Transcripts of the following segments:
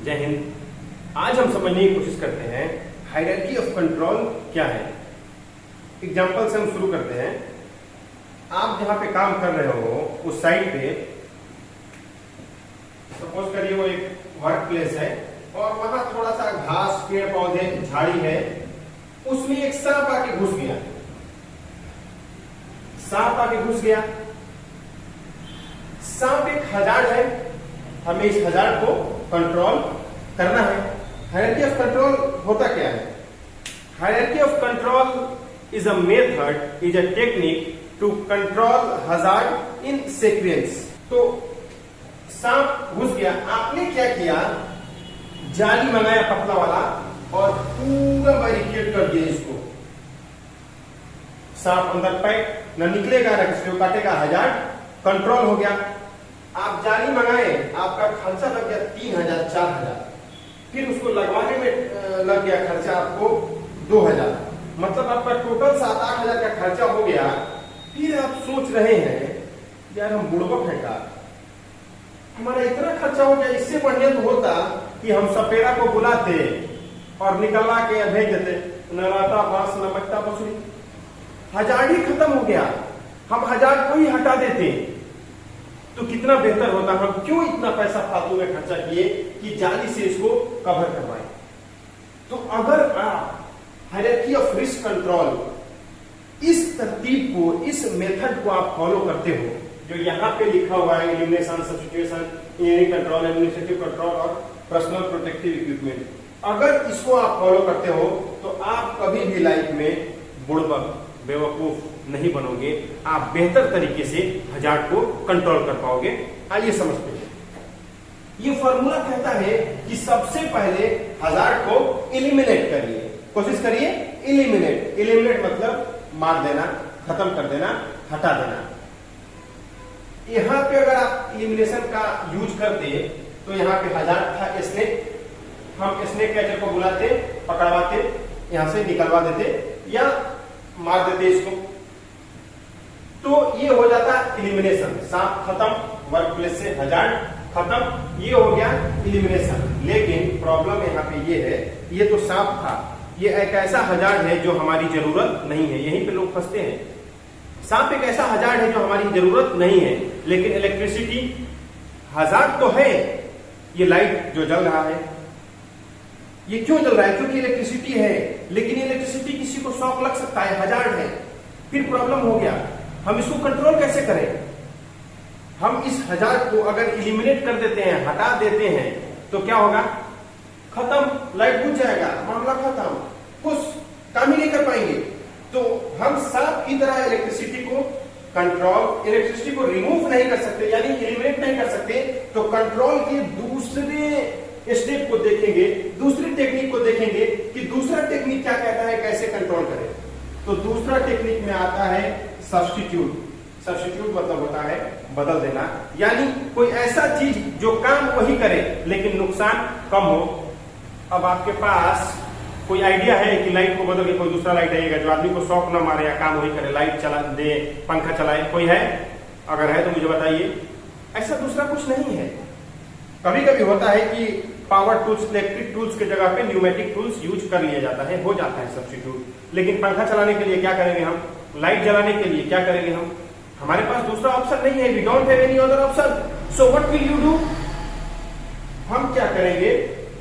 जय हिंद। आज हम समझने की कोशिश करते हैं हायरार्की ऑफ कंट्रोल क्या है। एग्जांपल से हम शुरू करते हैं। आप जहां पे काम कर रहे हो उस साइट पे सपोज करिए वो एक वर्क प्लेस है और वहां थोड़ा सा घास, पेड़ पौधे, झाड़ी है, उसमें एक सांप आके घुस गया। सांप आके घुस गया। सांप एक हजार्ड है, हमें इस हजार्ड को कंट्रोल करना है। हायरार्की ऑफ कंट्रोल होता क्या है? Hierarchy of control is a method, is a technique to control hazard in sequence. तो सांप घुस गया, आपने क्या किया, जाली मंगाया पतला वाला और पूरा बैरिकेड कर दिया इसको। सांप अंदर पैक, न निकलेगा न किसी को काटेगा, हजार्ड कंट्रोल हो गया। आप जाली मंगाए, आपका खर्चा लग गया 3000 4000, फिर उसको लगवाने में लग गया खर्चा आपको 2000, मतलब आपका टोटल 7-8 हजार का खर्चा हो गया। फिर आप सोच रहे हैं यार हम बुड़बक हैं का, हमारा इतना खर्चा हो गया, इससे बढ़िया तो होता कि हम सपेरा को बुलाते और निकलवा के भेज देते, न राता बांस न बट्टा बसुरी, हजार ही खत्म हो गया। हम हजार को ही हटा देते तो कितना बेहतर होता। हम क्यों इतना पैसा फालतू में खर्चा किए कि जाली से इसको कवर करवाए। तो अगर आप हायरार्की ऑफ रिस्क कंट्रोल इस तरतीब को, इस मेथड को आप फॉलो करते हो, जो यहाँ पे लिखा हुआ है, elimination, substitution, engineering control, administrative control और पर्सनल प्रोटेक्टिव इक्विपमेंट, अगर इसको आप फॉलो करते हो तो आप कभी भी लाइफ में बुड़बक, बेवकूफ नहीं बनोगे। आप बेहतर तरीके से हजार्ड को कंट्रोल कर पाओगे। आइए समझते हैं। ये फॉर्मूला कहता है कि सबसे पहले हजार्ड को एलिमिनेट करिए, कोशिश करिए एलिमिनेट। एलिमिनेट मतलब मार देना, खत्म कर देना, हटा देना। यहां पे अगर आप एलिमिनेशन का यूज करते तो यहां पे हजार्ड था स्नेक, हम स्नेक कैचर को बुलाते, पकड़वाते, यहां से निकलवा देते या मार देते इसको, तो ये हो जाता एलिमिनेशन। सांप खत्म, वर्क प्लेस से हजार्ड खत्म, ये हो गया एलिमिनेशन। लेकिन प्रॉब्लम यहाँ पे ये है, ये तो सांप था, ये एक ऐसा हजार्ड है जो हमारी जरूरत नहीं है। यहीं पे लोग फंसते हैं। सांप एक ऐसा हजार्ड है जो हमारी जरूरत नहीं है, लेकिन इलेक्ट्रिसिटी हजार्ड तो है। ये लाइट जो जल रहा है, ये क्यों जल रहा है? क्योंकि इलेक्ट्रिसिटी है, लेकिन इलेक्ट्रिसिटी किसी को शॉक लग सकता है, हजार्ड है। फिर प्रॉब्लम हो गया, हम इसको कंट्रोल कैसे करें? हम इस हजार्ड को अगर एलिमिनेट कर देते हैं, हटा देते हैं, तो क्या होगा? खत्म, लाइट बुझ जाएगा, मामला खत्म, कुछ काम ही नहीं कर पाएंगे। तो हम सांप की तरह इलेक्ट्रिसिटी को कंट्रोल, इलेक्ट्रिसिटी को रिमूव नहीं कर सकते, यानी एलिमिनेट नहीं कर सकते। तो कंट्रोल के दूसरे स्टेप को देखेंगे, दूसरी टेक्निक को देखेंगे कि दूसरा टेक्निक क्या कहता है, कैसे कंट्रोल करें। तो दूसरा टेक्निक में आता है सब्स्टिट्यूट। सब्स्टिट्यूट मतलब होता है बदल देना, यानी कोई ऐसा चीज जो काम वही करे लेकिन नुकसान कम हो। अब आपके पास कोई आइडिया है कि लाइट को बदल के कोई दूसरा लाइट आएगा जो आदमी को शॉक न मारे या काम वही करे, लाइट चला दे, पंखा चलाए, कोई है? अगर है तो मुझे बताइए। ऐसा दूसरा कुछ नहीं है। कभी कभी होता है कि पावर टूल्स, इलेक्ट्रिक टूल्स के जगह पे न्यूमेटिक टूल्स यूज कर लिया जाता है, हो जाता है सब्स्टिट्यूट। लेकिन पंखा चलाने के लिए क्या करेंगे हम? लाइट जलाने के लिए क्या करेंगे हम? हमारे पास दूसरा ऑप्शन नहीं है, we don't have any other option. So what will you do? हम क्या करेंगे?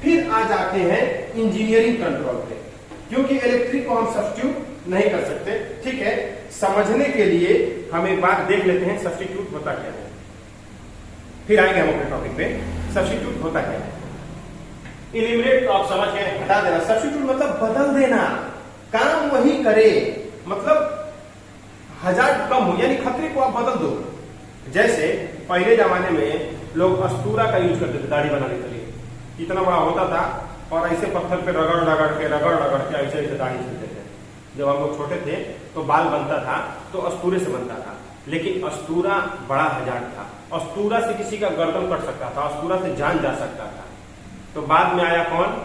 फिर आ जाते हैं इंजीनियरिंग कंट्रोल पे, क्योंकि इलेक्ट्रिक को हम सब्स्टिट्यूट नहीं कर सकते। ठीक है, समझने के लिए हम एक बार देख लेते हैं सब्स्टिट्यूट होता क्या है, फिर आएंगे हम अपने टॉपिक पे। सब्स्टिट्यूट होता क्या है? एलिमिनेट तो आप समझ गए, हटा देना। सब्स्टिट्यूट मतलब बदल देना, काम वही करे, मतलब हजार्ड कम हो, यानी खतरे को आप बदल दो। जैसे पहले जमाने में लोग अस्तूरा का यूज करते थे दाढ़ी बनाने के लिए, इतना बड़ा होता था और ऐसे पत्थर पे रगड़ रगड़ के ऐसे ऐसे दाढ़ी छूटते थे। जब हम लोग छोटे थे तो बाल बनता था तो अस्तूरे से बनता था, लेकिन अस्तूरा बड़ा हजार्ड था। अस्तूरा से किसी का गर्दन कट सकता था, अस्तूरा से जान जा सकता था। तो बाद में आया कौन?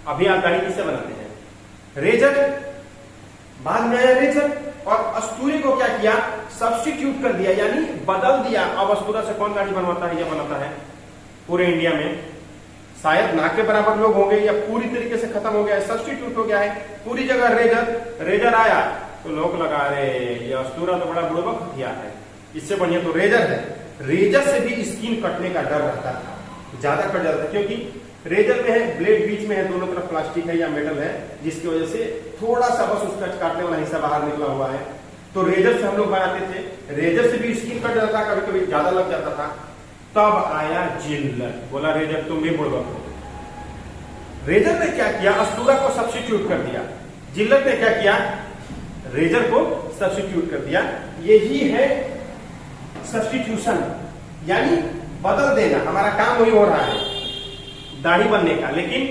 अभी आप दाढ़ी किससे बनाते हैं? रेजर। बाद में आया रेजर और अस्तूरे को क्या किया? सब्स्टिट्यूट कर दिया, यानी बदल दिया। अब अस्तूरा से कौन दाढ़ी बनवाता है या बनाता है पूरे इंडिया में? शायद ना के बराबर लोग होंगे या पूरी तरीके से खत्म हो गया है, सब्स्टिट्यूट हो गया है पूरी जगह। रेजर आया तो लोग लगा रहे ये अस्तूरा तो बड़ा बुड़बक हथियार है, इससे बढ़िया तो रेजर है। रेजर से भी स्किन कटने का डर रहता था, ज्यादा कट जाता था, क्योंकि रेजर में है ब्लेड बीच में है, दोनों तरफ प्लास्टिक है या मेटल है, जिसकी वजह से थोड़ा सा बस उसका काटने वाला हिस्सा बाहर निकला हुआ है। तो रेजर से हम लोग बनाते थे, रेजर से भी स्किन कट जाता था, कभी कभी ज्यादा लग जाता था। तब आया जिल्लत, बोला रेजर तुम भी बुड़बक हो। रेजर ने क्या किया, अस्तूरा को सब्स्टिट्यूट कर दिया। जिल्लत ने क्या किया, रेजर को सब्स्टिट्यूट कर दिया। यही है सब्स्टिट्यूशन, यानी बदल देना। हमारा काम वही हो रहा है दाढ़ी बनने का, लेकिन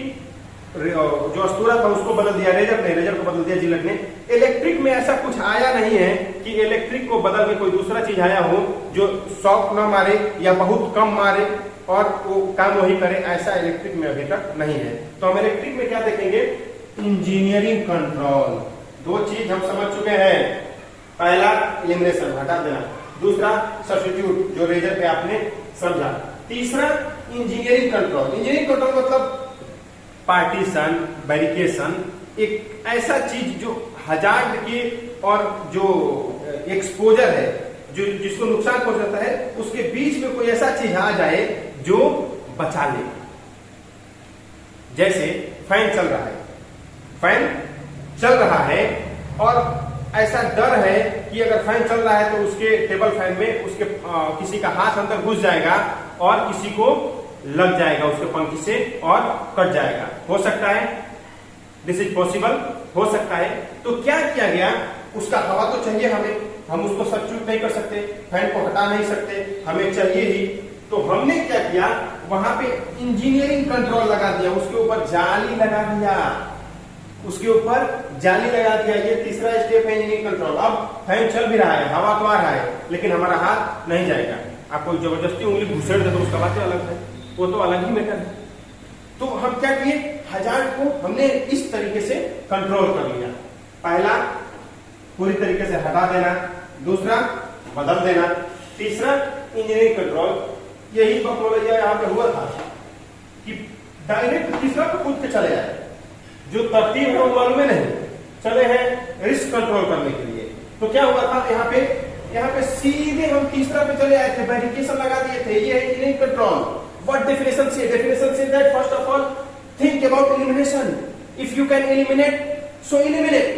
जो अस्तूरा था उसको बदल दिया रेजर ने, रेजर को बदल दिया जिल्लत ने। इलेक्ट्रिक में ऐसा कुछ आया नहीं है कि इलेक्ट्रिक को बदल के कोई दूसरा चीज आया हो जो शॉक न मारे या बहुत कम मारे और वो काम वही करे, ऐसा इलेक्ट्रिक में अभी तक नहीं है। तो हम इलेक्ट्रिक में क्या देखेंगे, इंजीनियरिंग कंट्रोल। दो चीज हम समझ चुके हैं, पहला एलिमिनेशन हटा देना, दूसरा सब्स्टिट्यूट जो रेजर पे आपने समझा, तीसरा इंजीनियरिंग कंट्रोल। इंजीनियरिंग कंट्रोल मतलब पार्टीशन, बैरिकेशन, एक ऐसा चीज जो हजार्ड के और जो एक्सपोजर है, जो जिसको नुकसान पहुंचाता है, उसके बीच में कोई ऐसा चीज आ जाए जो बचा ले। जैसे फैन चल रहा है, फैन चल रहा है और ऐसा डर है कि अगर फैन चल रहा है तो उसके टेबल फैन में उसके किसी का हाथ अंदर घुस जाएगा और किसी को लग जाएगा उसके पंखी से और कट जाएगा। हो सकता है, दिस इज पॉसिबल, हो सकता है। तो क्या किया गया, उसका हवा तो चाहिए हमें, हम उसको सब्स्टिट्यूट नहीं कर सकते, फैन को हटा नहीं सकते, हमें चाहिए ही। तो हमने क्या किया, वहां पे इंजीनियरिंग कंट्रोल लगा दिया, उसके ऊपर जाली लगा दिया, उसके ऊपर जाली लगा दिया। ये तीसरा स्टेप है इंजीनियरिंग कंट्रोल। अब फैन चल भी रहा है, हवा तो आ रहा है, लेकिन हमारा हाथ नहीं जाएगा। आपको जबरदस्ती उंगली घुसेड़ दे तो उसका बात अलग है, वो तो अलग ही मैटर है। तो हम क्या किए, हजार्ड को हमने इस तरीके से कंट्रोल कर लिया। पहला पूरी तरीके से हटा देना, दूसरा बदल देना, तीसरा इंजीनियरिंग कंट्रोल। यही टेक्नोलॉजी यहाँ पे हुआ था कि डायरेक्ट तीसरा को कूद के चले आए, जो तरतीब है वो मालूम नहीं, चले हैं रिस्क कंट्रोल करने के लिए। तो क्या हुआ था, यहाँ पे सीधे हम तीसरा पे चले आए थे, बैरिकेशन लगा दिए थे। ये है engineering control. What definition say? Definition say that first of all, think about elimination. If you can eliminate, so eliminate.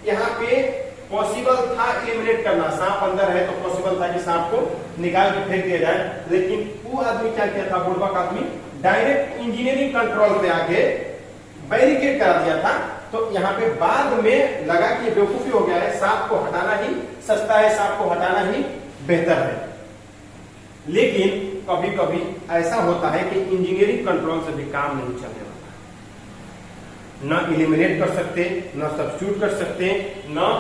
यहाँ पे पॉसिबल था एलिमिनेट करना, सांप अंदर है तो पॉसिबल था कि सांप को निकाल के फेंक दिया जाए, लेकिन वो आदमी क्या किया था, बुड़बक आदमी, डायरेक्ट इंजीनियरिंग कंट्रोल पे आके बैरिकेड करा दिया था। तो यहाँ पे बाद में लगा कि बेवकूफी हो गया है, सांप को हटाना ही सस्ता है, सांप को हटाना ही बेहतर है। लेकिन कभी कभी ऐसा होता है कि इंजीनियरिंग कंट्रोल से भी काम नहीं चलने वाला, न एलिमिनेट कर सकते, न सब्स्टिट्यूट कर सकते, न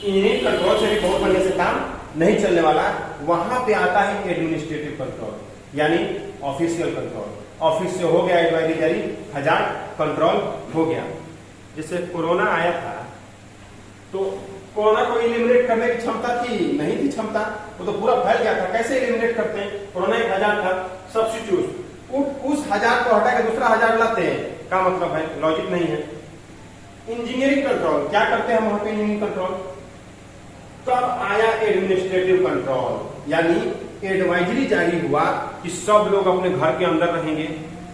इंजीनियरिंग कंट्रोल से भी बहुत बढ़िया से काम नहीं चलने वाला। वहां पे आता है एडमिनिस्ट्रेटिव कंट्रोल, यानी ऑफिशियल कंट्रोल। ऑफिस से हो गया एडवाइजरी जारी, हजार्ड कंट्रोल हो गया। जैसे कोरोना आया था तो कोरोना को एलिमिनेट करने की क्षमता थी, नहीं थी क्षमता, वो तो पूरा फैल गया था। कैसे एलिमिनेट करते हैं, कोरोना एक हजार था, सब्स्टिट्यूट, उस हजार को हटा के दूसरा हजार लाते हैं, क्या मतलब है, लॉजिक नहीं है। इंजीनियरिंग कंट्रोल क्या करते हैं वहां पे, इंजीनियरिंग कंट्रोल। तब आया एडमिनिस्ट्रेटिव कंट्रोल, यानी एडवाइजरी जारी हुआ कि सब लोग अपने घर के अंदर रहेंगे,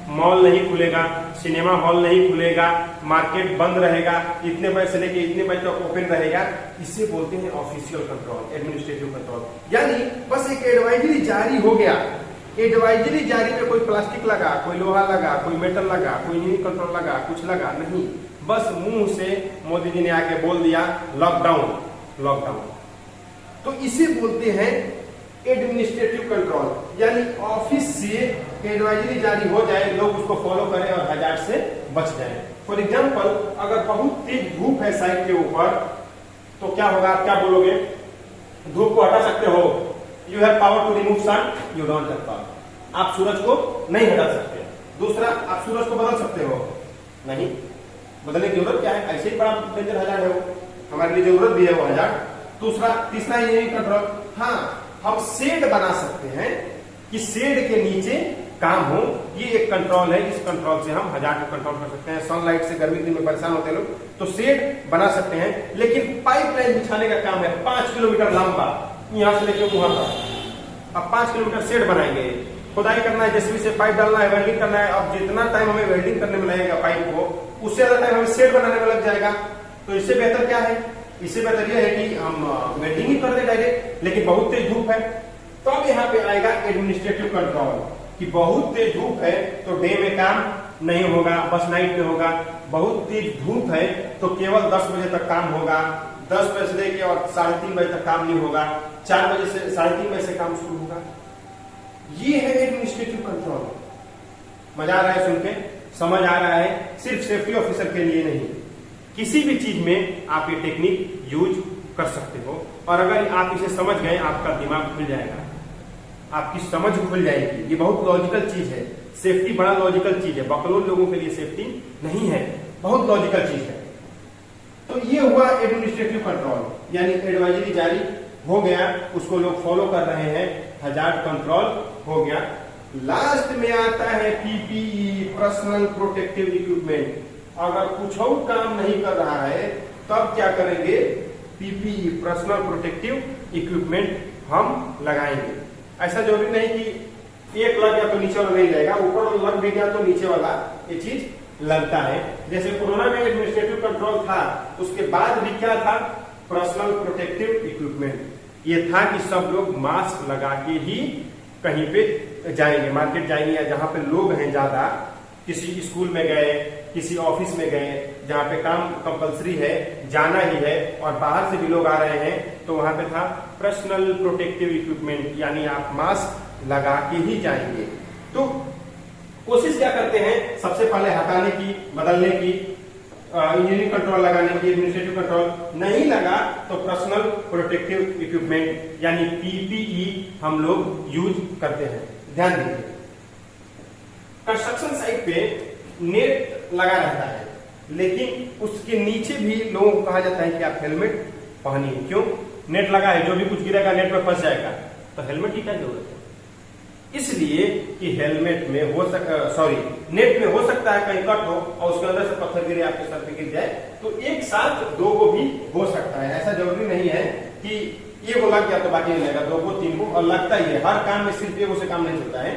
मॉल नहीं खुलेगा, सिनेमा हॉल नहीं खुलेगा, मार्केट बंद रहेगा, इतने बजे से लेके इतने बजे तक ओपन रहेगा। इसे बोलते हैं ऑफिशियल कंट्रोल, एडमिनिस्ट्रेटिव कंट्रोल। यानी बस एक एडवाइजरी जारी हो गया, एडवाइजरी जारी में कोई प्लास्टिक लगा, कोई लोहा लगा, कोई मेटल लगा, कोई इंजीनियरिंग कंट्रोल लगा, कुछ लगा नहीं, बस मुंह से मोदी जी ने आके बोल दिया लॉकडाउन, लॉकडाउन। तो इसे बोलते हैं एडमिनिस्ट्रेटिव कंट्रोल, यानी ऑफिस से एडवाइजरी जारी हो जाए, लोग उसको फॉलो करें और हजार्ड से बच जाए। फॉर एग्जाम्पल, अगर बहुत तेज धूप है साइड के ऊपर, तो क्या होगा, आप क्या बोलोगे, धूप को हटा सकते हो, you have power to remove sun, you don't have power. आप सूरज को नहीं हटा सकते। दूसरा, आप सूरज को बदल सकते हो, नहीं, बदलने की जरूरत क्या है, ऐसे ही बड़ा डेंजर हजार्ड है वो, हमारे लिए जरूरत भी है वो हजार्ड। तीसरा इंजीनियरिंग कंट्रोल, हाँ, हम शेड बना सकते हैं कि शेड के नीचे काम हो, ये एक कंट्रोल है। इस कंट्रोल से हम हजार्ड को कंट्रोल कर सकते हैं। सनलाइट से गर्मी के दिन में परेशान होते हैं लोग, तो शेड बना सकते हैं। लेकिन पाइपलाइन बिछाने का काम है 5 किलोमीटर लंबा, यहाँ से लेकर वहां तक। अब 5 किलोमीटर शेड बनाएंगे, खुदाई करना है, जेसीबी से पाइप डालना है, वेल्डिंग करना है। अब जितना टाइम हमें वेल्डिंग करने में लगेगा पाइप को, उससे ज्यादा टाइम हमें शेड बनाने में लग जाएगा। तो इससे बेहतर क्या है? इससे बेहतर यह है कि हम वेल्डिंग ही कर दे डायरेक्ट। लेकिन बहुत तेज धूप है, तो अब यहाँ पे आएगा एडमिनिस्ट्रेटिव कंट्रोल कि बहुत तेज धूप है तो डे में काम नहीं होगा, बस नाइट में होगा। बहुत तेज धूप है तो केवल 10 बजे तक काम होगा, 10 बजे से लेके और 3:30 बजे तक काम नहीं होगा, 4 बजे से 3:30 बजे से काम शुरू होगा। ये है एडमिनिस्ट्रेटिव कंट्रोल। मजा आ रहा है सुन के? समझ आ रहा है? सिर्फ सेफ्टी ऑफिसर के लिए नहीं, किसी भी चीज में आप ये टेक्निक यूज कर सकते हो। और अगर आप इसे समझ गए, आपका दिमाग खुल जाएगा, आपकी समझ खुल जाएगी। ये बहुत लॉजिकल चीज है। सेफ्टी बड़ा लॉजिकल चीज है। बकलोल लोगों के लिए सेफ्टी नहीं है, बहुत लॉजिकल चीज है। तो ये हुआ एडमिनिस्ट्रेटिव कंट्रोल, यानी एडवाइजरी जारी हो गया, उसको लोग फॉलो कर रहे हैं, हजार्ड कंट्रोल हो गया। लास्ट में आता है पीपीई, पर्सनल प्रोटेक्टिव इक्विपमेंट। अगर कुछ और काम नहीं कर रहा है तब क्या करेंगे? पीपीई, पर्सनल प्रोटेक्टिव इक्विपमेंट हम लगाएंगे। ऐसा जरूरी नहीं कि एक लग गया तो नीचे वाला नहीं लगेगा, ऊपर वाला लग भी गया तो नीचे वाला ये चीज लगता है। जैसे कोरोना में एडमिनिस्ट्रेटिव कंट्रोल था, उसके बाद भी क्या था? Personal protective equipment. ये था कि सब लोग मास्क लगा के ही कहीं पे जाएंगे, मार्केट जाएंगे, या जहां पे लोग हैं ज्यादा, किसी स्कूल में गए, किसी ऑफिस में गए, जहां पे काम कंपलसरी है, जाना ही है, और बाहर से भी लोग आ रहे हैं, तो वहां पे था पर्सनल प्रोटेक्टिव इक्विपमेंट, यानी आप मास्क लगा के ही जाएंगे। तो कोशिश क्या करते हैं? सबसे पहले हटाने की, बदलने की, इंजीनियरिंग कंट्रोल लगाने की, एडमिनिस्ट्रेटिव कंट्रोल नहीं लगा तो पर्सनल प्रोटेक्टिव इक्विपमेंट यानी पीपीई हम लोग यूज करते हैं। ध्यान दीजिए, कंस्ट्रक्शन साइट पे नेट लगा रहता है, लेकिन उसके नीचे भी लोगों को कहा जाता है कि आप हेलमेट पहनिए। क्यों? नेट लगा है, जो भी कुछ गिरेगा नेट में फंस जाएगा, तो हेलमेट की क्या जरूरत है? इसलिए कि हेलमेट में नेट में हो सकता है कहीं कट हो और उसके अंदर से पत्थर गिरे, आपके सर पे गिर जाए, तो एक साथ 2 को भी हो सकता है। ऐसा जरूरी नहीं है कि 1 को लग गया तो बाकी नहीं लगेगा, 2 को 3 को, और लगता ही है। हर काम में सिर्फ 1 से काम नहीं चलता है।